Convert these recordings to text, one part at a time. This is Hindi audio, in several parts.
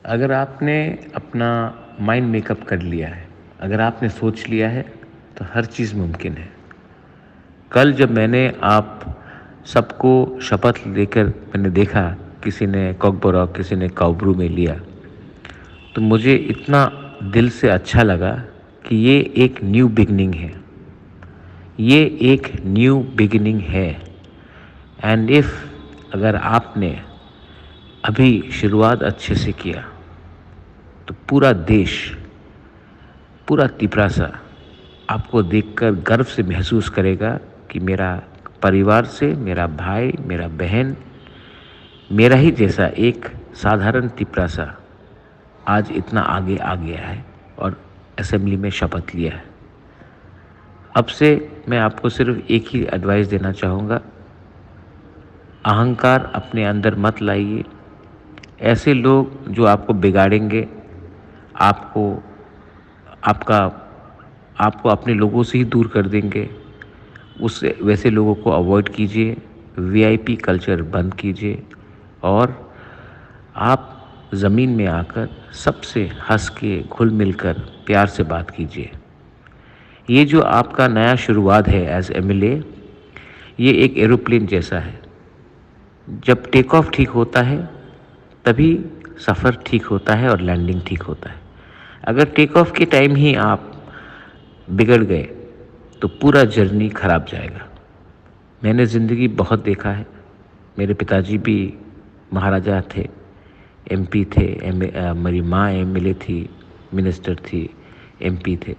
अगर आपने अपना माइंड मेकअप कर लिया है, अगर आपने सोच लिया है, तो हर चीज़ मुमकिन है। कल जब मैंने आप सबको शपथ लेकर मैंने देखा, किसी ने कॉकबोरॉक, किसी ने काउब्रू में लिया, तो मुझे इतना दिल से अच्छा लगा कि ये एक न्यू बिगिनिंग है। ये एक न्यू बिगिनिंग है। एंड इफ़ अगर आपने अभी शुरुआत अच्छे से किया, तो पूरा देश, पूरा तिपरासा आपको देखकर गर्व से महसूस करेगा कि मेरा परिवार से मेरा भाई, मेरा बहन, मेरा ही जैसा एक साधारण तिपरासा आज इतना आगे आ गया है और असेंबली में शपथ लिया है। अब से मैं आपको सिर्फ एक ही एडवाइस देना चाहूँगा, अहंकार अपने अंदर मत लाइए। ऐसे लोग जो आपको बिगाड़ेंगे, आपको आपका आपको अपने लोगों से ही दूर कर देंगे, उससे वैसे लोगों को अवॉइड कीजिए। वीआईपी कल्चर बंद कीजिए और आप ज़मीन में आकर सबसे हंस के घुल मिलकर प्यार से बात कीजिए। ये जो आपका नया शुरुआत है एज एमएलए, ये एक एरोप्लेन जैसा है। जब टेक ऑफ ठीक होता है तभी सफ़र ठीक होता है और लैंडिंग ठीक होता है। अगर टेक ऑफ के टाइम ही आप बिगड़ गए तो पूरा जर्नी ख़राब जाएगा। मैंने ज़िंदगी बहुत देखा है। मेरे पिताजी भी महाराजा थे, एमपी थे, मेरी माँ एमएलए थी, मिनिस्टर थी, एमपी थे।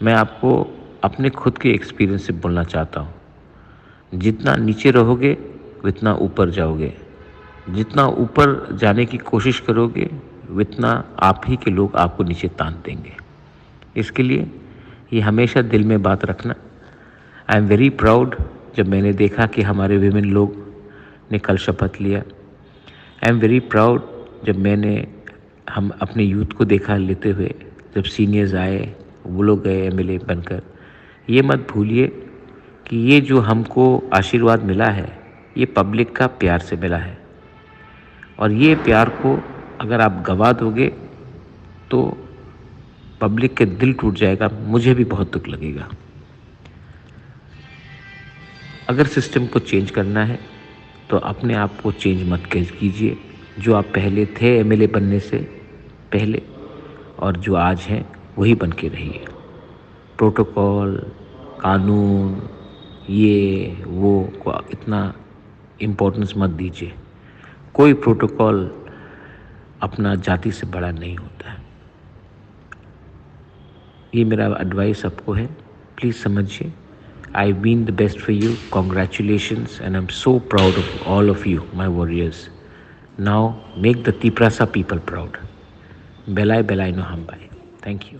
मैं आपको अपने खुद के एक्सपीरियंस से बोलना चाहता हूँ, जितना नीचे रहोगे उतना ऊपर जाओगे। जितना ऊपर जाने की कोशिश करोगे उतना आप ही के लोग आपको नीचे तान देंगे। इसके लिए ये हमेशा दिल में बात रखना। आई एम वेरी प्राउड जब मैंने देखा कि हमारे विमेन लोग ने कल शपथ लिया। आई एम वेरी प्राउड जब मैंने हम अपने यूथ को देखा लेते हुए, जब सीनियर्स आए वो लोग गए एमएलए बनकर। ये मत भूलिए कि ये जो हमको आशीर्वाद मिला है ये पब्लिक का प्यार से मिला है, और ये प्यार को अगर आप गवा दोगे तो पब्लिक के दिल टूट जाएगा, मुझे भी बहुत दुख लगेगा। अगर सिस्टम को चेंज करना है तो अपने आप को चेंज मत कीजिए। जो आप पहले थे एमएलए बनने से पहले और जो आज हैं वही बन के रहिए। प्रोटोकॉल, कानून, ये वो को इतना इम्पोर्टेंस मत दीजिए। कोई प्रोटोकॉल अपना जाति से बड़ा नहीं होता है। ये मेरा एडवाइस आपको है, प्लीज़ समझिए। I mean the best for you. Congratulations, and I'm so proud of all of you, my warriors. Now make the Tiprasa people proud. Belai belai no hambai. Thank you.